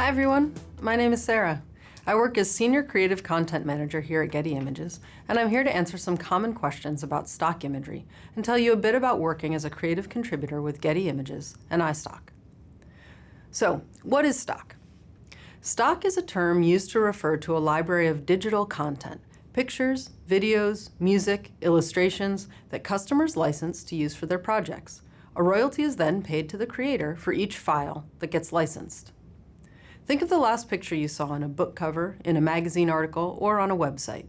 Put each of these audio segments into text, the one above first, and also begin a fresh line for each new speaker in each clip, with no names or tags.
Hi everyone, my name is Sarah. I work as Senior Creative Content Manager here at Getty Images, and I'm here to answer some common questions about stock imagery and tell you a bit about working as a creative contributor with Getty Images and iStock. So, what is stock? Stock is a term used to refer to a library of digital content, pictures, videos, music, illustrations that customers license to use for their projects. A royalty is then paid to the creator for each file that gets licensed. Think of the last picture you saw on a book cover, in a magazine article, or on a website.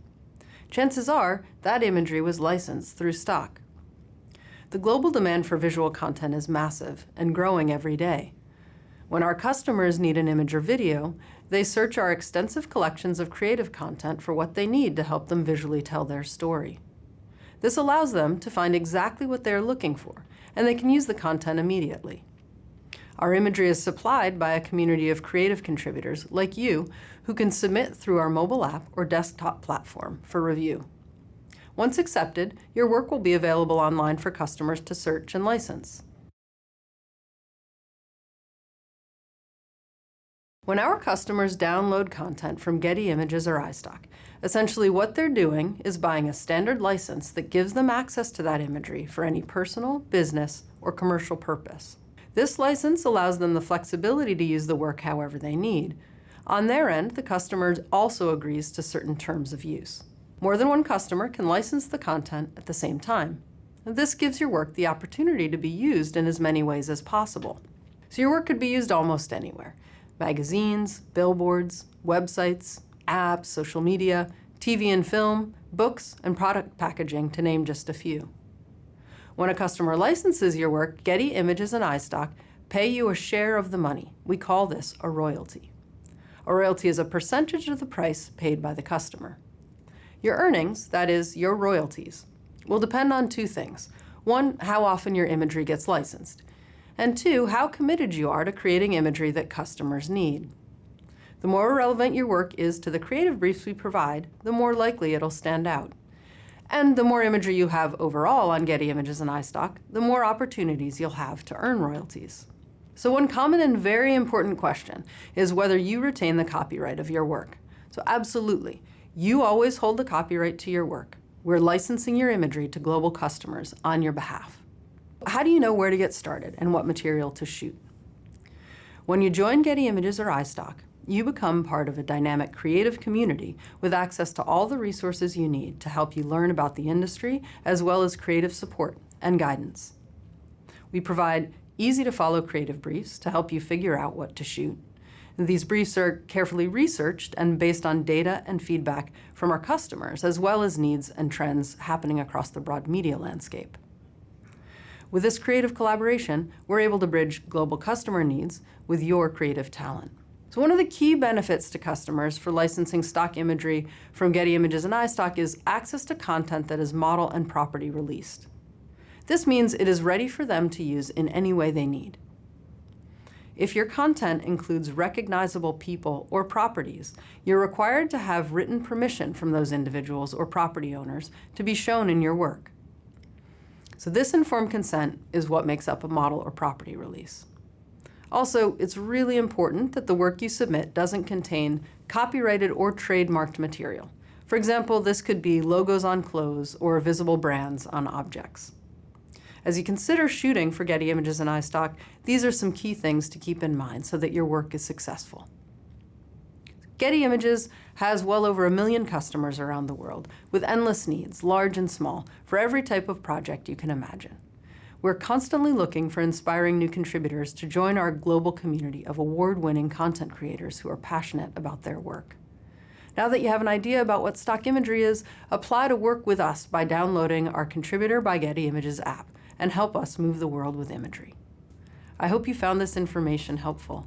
Chances are that imagery was licensed through stock. The global demand for visual content is massive and growing every day. When our customers need an image or video, they search our extensive collections of creative content for what they need to help them visually tell their story. This allows them to find exactly what they are looking for, and they can use the content immediately. Our imagery is supplied by a community of creative contributors like you who can submit through our mobile app or desktop platform for review. Once accepted, your work will be available online for customers to search and license. When our customers download content from Getty Images or iStock, essentially what they're doing is buying a standard license that gives them access to that imagery for any personal, business, or commercial purpose. This license allows them the flexibility to use the work however they need. On their end, the customer also agrees to certain terms of use. More than one customer can license the content at the same time. This gives your work the opportunity to be used in as many ways as possible. So your work could be used almost anywhere. Magazines, billboards, websites, apps, social media, TV and film, books, and product packaging, to name just a few. When a customer licenses your work, Getty Images and iStock pay you a share of the money. We call this a royalty. A royalty is a percentage of the price paid by the customer. Your earnings, that is, your royalties, will depend on two things. One, how often your imagery gets licensed. And two, how committed you are to creating imagery that customers need. The more relevant your work is to the creative briefs we provide, the more likely it'll stand out. And the more imagery you have overall on Getty Images and iStock, the more opportunities you'll have to earn royalties. So one common and very important question is whether you retain the copyright of your work. So absolutely, you always hold the copyright to your work. We're licensing your imagery to global customers on your behalf. How do you know where to get started and what material to shoot? When you join Getty Images or iStock, you become part of a dynamic creative community with access to all the resources you need to help you learn about the industry, as well as creative support and guidance. We provide easy-to-follow creative briefs to help you figure out what to shoot. These briefs are carefully researched and based on data and feedback from our customers, as well as needs and trends happening across the broad media landscape. With this creative collaboration, we're able to bridge global customer needs with your creative talent. So one of the key benefits to customers for licensing stock imagery from Getty Images and iStock is access to content that is model and property released. This means it is ready for them to use in any way they need. If your content includes recognizable people or properties, you're required to have written permission from those individuals or property owners to be shown in your work. So this informed consent is what makes up a model or property release. Also, it's really important that the work you submit doesn't contain copyrighted or trademarked material. For example, this could be logos on clothes or visible brands on objects. As you consider shooting for Getty Images and iStock, these are some key things to keep in mind so that your work is successful. Getty Images has well over 1 million customers around the world with endless needs, large and small, for every type of project you can imagine. We're constantly looking for inspiring new contributors to join our global community of award-winning content creators who are passionate about their work. Now that you have an idea about what stock imagery is, apply to work with us by downloading our Contributor by Getty Images app and help us move the world with imagery. I hope you found this information helpful.